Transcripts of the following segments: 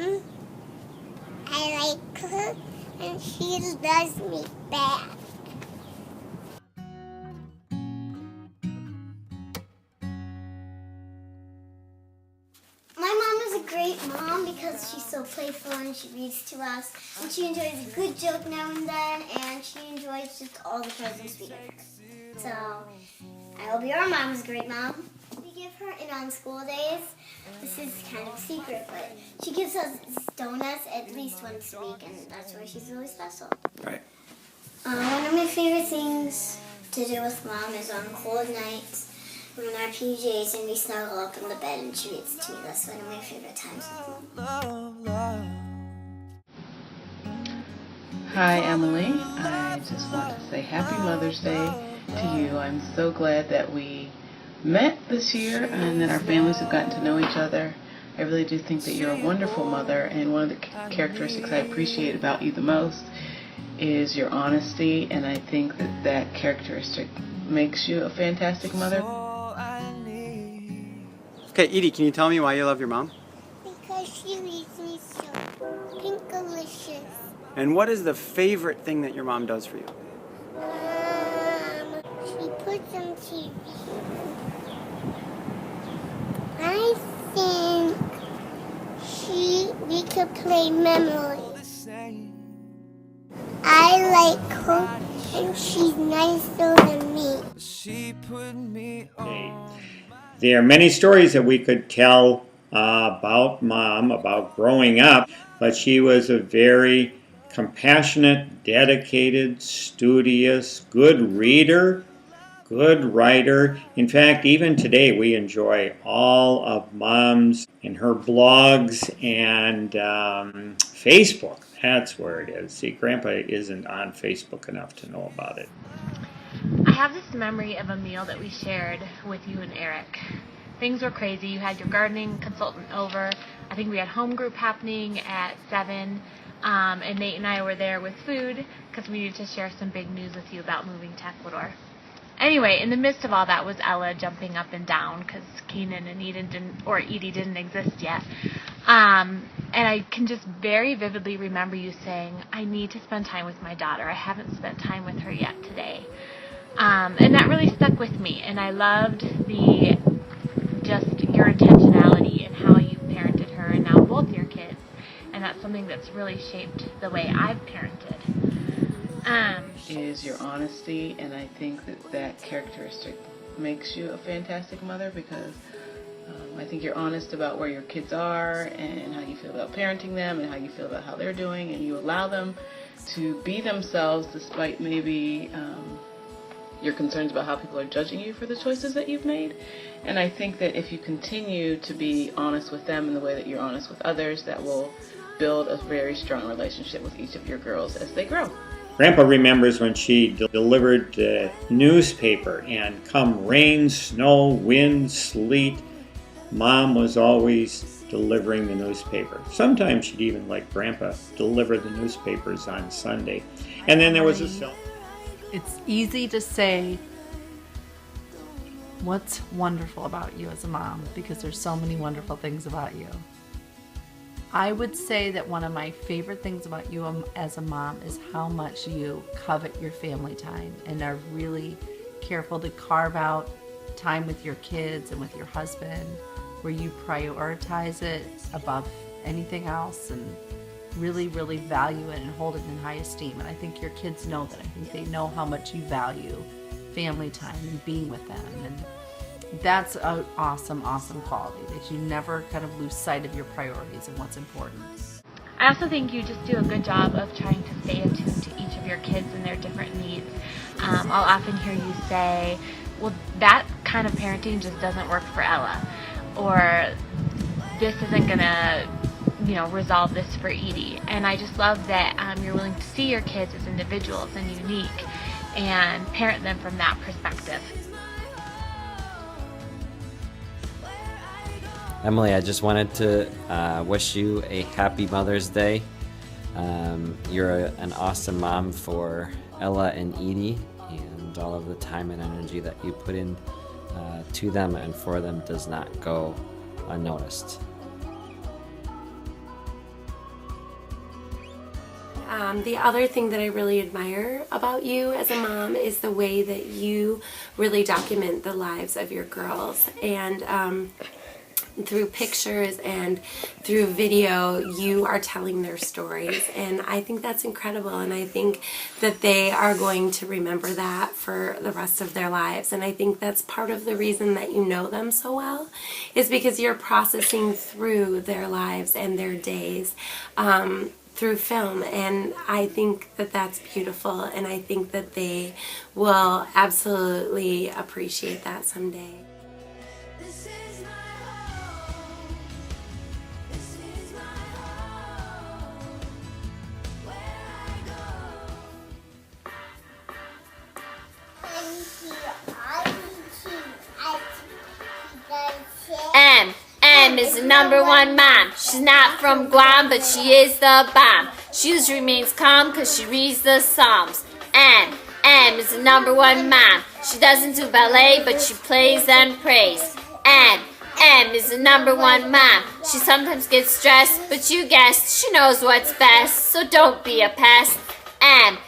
mom. I like her, and she loves me back. My mom is a great mom because she's so playful and she reads to us, and she enjoys a good joke now and then, and she enjoys just all the presents we give her. So, I hope your mom is a great mom. We give her, and on school days, this is kind of a secret, but she gives us donuts at least once a week, and that's why she's really special. Right. One of my favorite things to do with Mom is on cold nights, we're in our PJs and we snuggle up in the bed and she reads to me. That's one of my favorite times with Mom. Hi, Emily. I just want to say Happy Mother's Day to you. I'm so glad that we met this year and that our families have gotten to know each other. I really do think that you're a wonderful mother, and one of the characteristics I appreciate about you the most is your honesty, and I think that that characteristic makes you a fantastic mother. Okay, Edie, can you tell me why you love your mom? Because she reads me so pinkalicious. And what is the favorite thing that your mom does for you? She puts on TV. I think we could play memory. I like her, and she's nicer than me. There are many stories that we could tell about Mom, about growing up, but she was a very compassionate, dedicated, studious, good reader, good writer. In fact, even today we enjoy all of Mom's and her blogs and Facebook. That's where it is. See, Grandpa isn't on Facebook enough to know about it. I have this memory of a meal that we shared with you and Eric. Things were crazy. You had your gardening consultant over. I think we had home group happening at 7. And Nate and I were there with food because we needed to share some big news with you about moving to Ecuador. Anyway, in the midst of all that was Ella jumping up and down because Keenan and Edie didn't exist yet. And I can just very vividly remember you saying, I need to spend time with my daughter. I haven't spent time with her yet today. And that really stuck with me. And I loved your intentionality and how you parented her and now both your kids. And that's something that's really shaped the way I've parented. Is your honesty, and I think that that characteristic makes you a fantastic mother because I think you're honest about where your kids are and how you feel about parenting them and how you feel about how they're doing, and you allow them to be themselves despite maybe your concerns about how people are judging you for the choices that you've made. And I think that if you continue to be honest with them in the way that you're honest with others, that will build a very strong relationship with each of your girls as they grow. Grandpa remembers when she delivered the newspaper, and come rain, snow, wind, sleet, Mom was always delivering the newspaper. Sometimes she'd even let Grandpa deliver the newspapers on Sunday. And then there was It's easy to say what's wonderful about you as a mom because there's so many wonderful things about you. I would say that one of my favorite things about you as a mom is how much you covet your family time and are really careful to carve out time with your kids and with your husband where you prioritize it above anything else and really, really value it and hold it in high esteem. And I think your kids know that. I think they know how much you value family time and being with them. And that's an awesome, awesome quality that you never kind of lose sight of your priorities and what's important. I also think you just do a good job of trying to stay attuned to each of your kids and their different needs. I'll often hear you say, well, that kind of parenting just doesn't work for Ella. Or this isn't going to resolve this for Edie. And I just love that you're willing to see your kids as individuals and unique and parent them from that perspective. Emily, I just wanted to wish you a happy Mother's Day. You're an awesome mom for Ella and Edie, and all of the time and energy that you put in to them and for them does not go unnoticed. the other thing that I really admire about you as a mom is the way that you really document the lives of your girls. And through pictures and through video, you are telling their stories, and I think that's incredible, and I think that they are going to remember that for the rest of their lives. And I think that's part of the reason that you know them so well, is because you're processing through their lives and their days through film, and I think that that's beautiful, and I think that they will absolutely appreciate that someday. M is the #1 mom. She's not from Guam, but she is the bomb. She usually remains calm because she reads the Psalms. M is the #1 mom. She doesn't do ballet, but she plays and prays. M is the #1 mom. She sometimes gets stressed, but you guessed, she knows what's best, so don't be a pest. M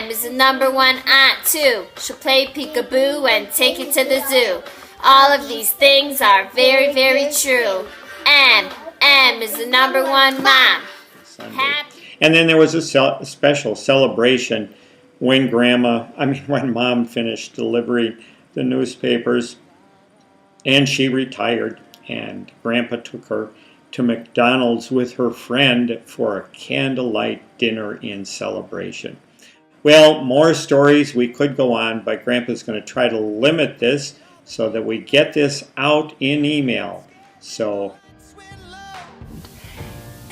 is the #1 aunt too. She'll play peekaboo and take you to the zoo. All of these things are very, very true. M is the #1 mom. Happy. And then there was a special celebration when when Mom finished delivering the newspapers, and she retired, and Grandpa took her to McDonald's with her friend for a candlelight dinner in celebration. Well, more stories. We could go on, but Grandpa's going to try to limit this so that we get this out in email.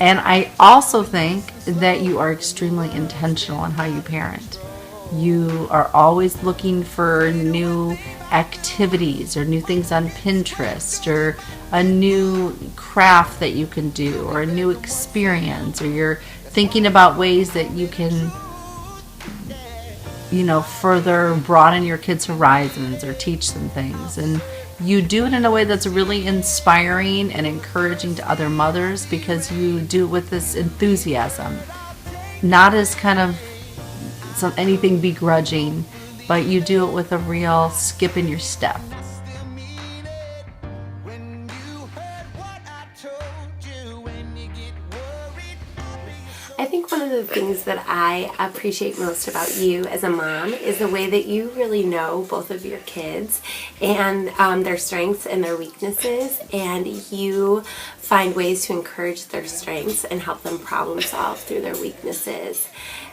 And I also think that you are extremely intentional on how you parent. You are always looking for new activities or new things on Pinterest or a new craft that you can do or a new experience, or you're thinking about ways that you can further broaden your kids' horizons or teach them things. And you do it in a way that's really inspiring and encouraging to other mothers, because you do it with this enthusiasm, not as kind of anything begrudging, but you do it with a real skip in your step. I think one of the things that I appreciate most about you as a mom is the way that you really know both of your kids and their strengths and their weaknesses, and you find ways to encourage their strengths and help them problem solve through their weaknesses.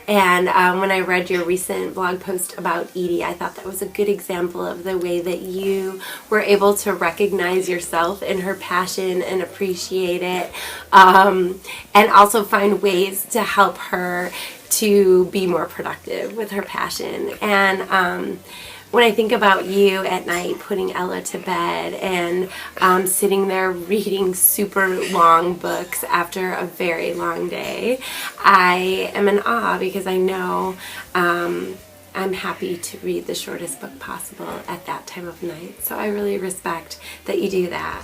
And when I read your recent blog post about Edie, I thought that was a good example of the way that you were able to recognize yourself in her passion and appreciate it, and also find ways to help her to be more productive with her passion. And when I think about you at night putting Ella to bed and sitting there reading super long books after a very long day, I am in awe, because I know I'm happy to read the shortest book possible at that time of night. So I really respect that you do that.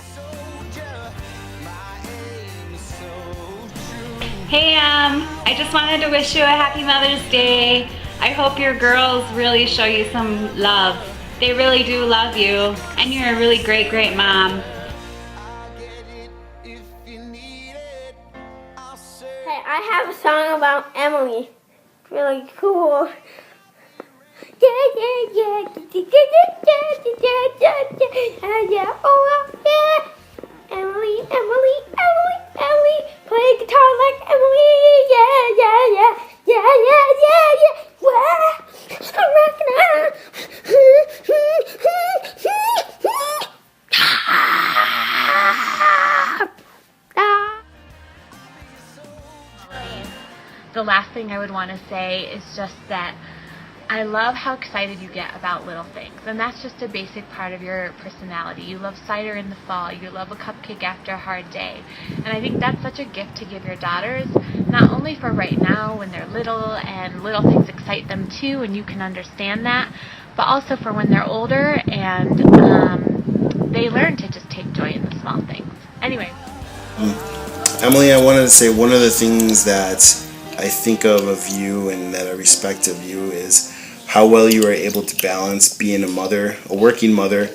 Hey, I just wanted to wish you a happy Mother's Day. I hope your girls really show you some love. They really do love you, and you're a really great, great mom. Hey, I have a song about Emily. It's really cool. Yeah, yeah, yeah, yeah, oh yeah. Emily, Emily, Emily, Emily, play guitar like Emily. Yeah, yeah, yeah, yeah, yeah, yeah, yeah. Wow, I'm rocking out. The last thing I would want to say is just that I love how excited you get about little things, and that's just a basic part of your personality. You love cider in the fall, you love a cupcake after a hard day, and I think that's such a gift to give your daughters, not only for right now when they're little and little things excite them too, and you can understand that, but also for when they're older and they learn to just take joy in the small things. Anyway. Emily, I wanted to say one of the things that I think of you and that I respect of you is how well you are able to balance being a mother, a working mother,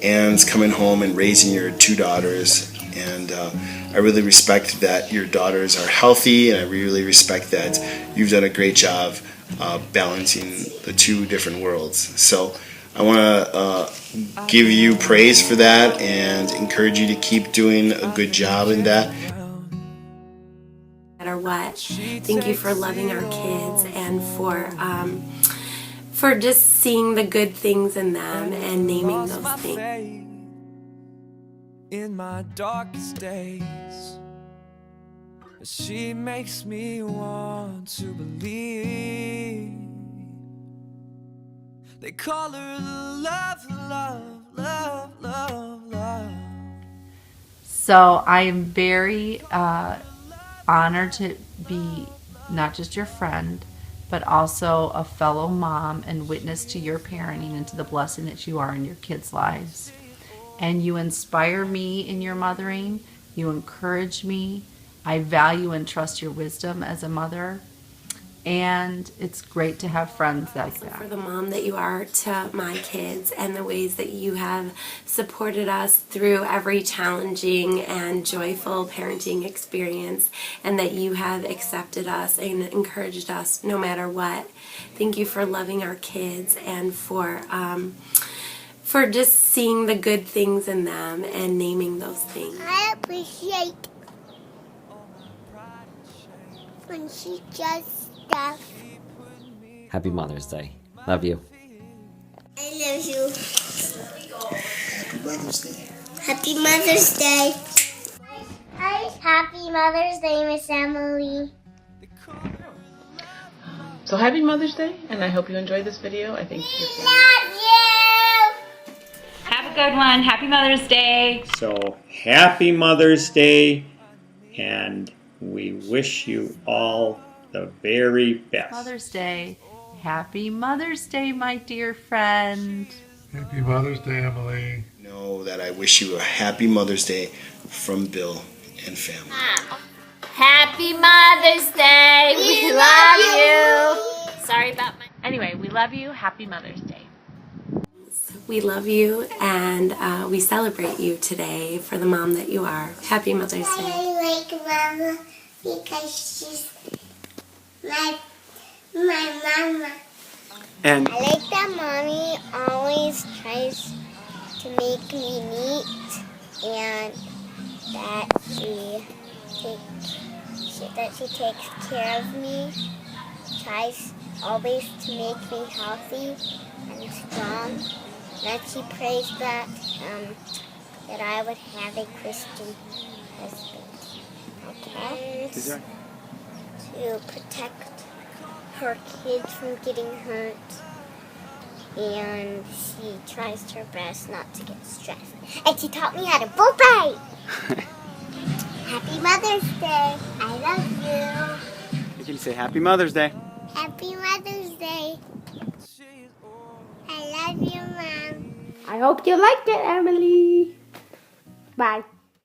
and coming home and raising your 2 daughters. And I really respect that your daughters are healthy, and I really respect that you've done a great job balancing the 2 different worlds. So I want to give you praise for that and encourage you to keep doing a good job in that. No matter what, thank you for loving our kids and for just seeing the good things in them and naming those things. In my darkest days, she makes me want to believe. They call her love, love, love, love, love. So I am very honored to be not just your friend, but also a fellow mom and witness to your parenting and to the blessing that you are in your kids' lives. And you inspire me in your mothering. You encourage me. I value and trust your wisdom as a mother. And it's great to have friends like that. For the mom that you are to my kids and the ways that you have supported us through every challenging and joyful parenting experience, and that you have accepted us and encouraged us no matter what. Thank you for loving our kids and for just seeing the good things in them and naming those things. I appreciate when she does stuff. Happy Mother's Day. Love you. I love you. Happy Mother's Day. Happy Mother's Day. Hi, Happy Mother's Day, Miss Emily. So happy Mother's Day, and I hope you enjoyed this video. I think Love you. Have a good one. Happy Mother's Day. So happy Mother's Day, and we wish you all the very best. Mother's Day. Happy Mother's Day, my dear friend. Happy Mother's Day, Emily. Know that I wish you a happy Mother's Day from Bill and family. Happy Mother's Day. We love you. Sorry about my... Anyway, we love you. Happy Mother's Day. We love you and we celebrate you today for the mom that you are. Happy Mother's Day. I like Mama because she's my mama. And I like that Mommy always tries to make me neat, and that she takes care of me, tries always to make me healthy and strong. That she prays that I would have a Christian husband. Okay? To protect her kids from getting hurt, and she tries her best not to get stressed. And she taught me how to bull bite. Happy Mother's Day. I love you. you can say Happy Mother's Day. Happy Mother's Day. I love you, Mom. I hope you liked it, Emily. Bye.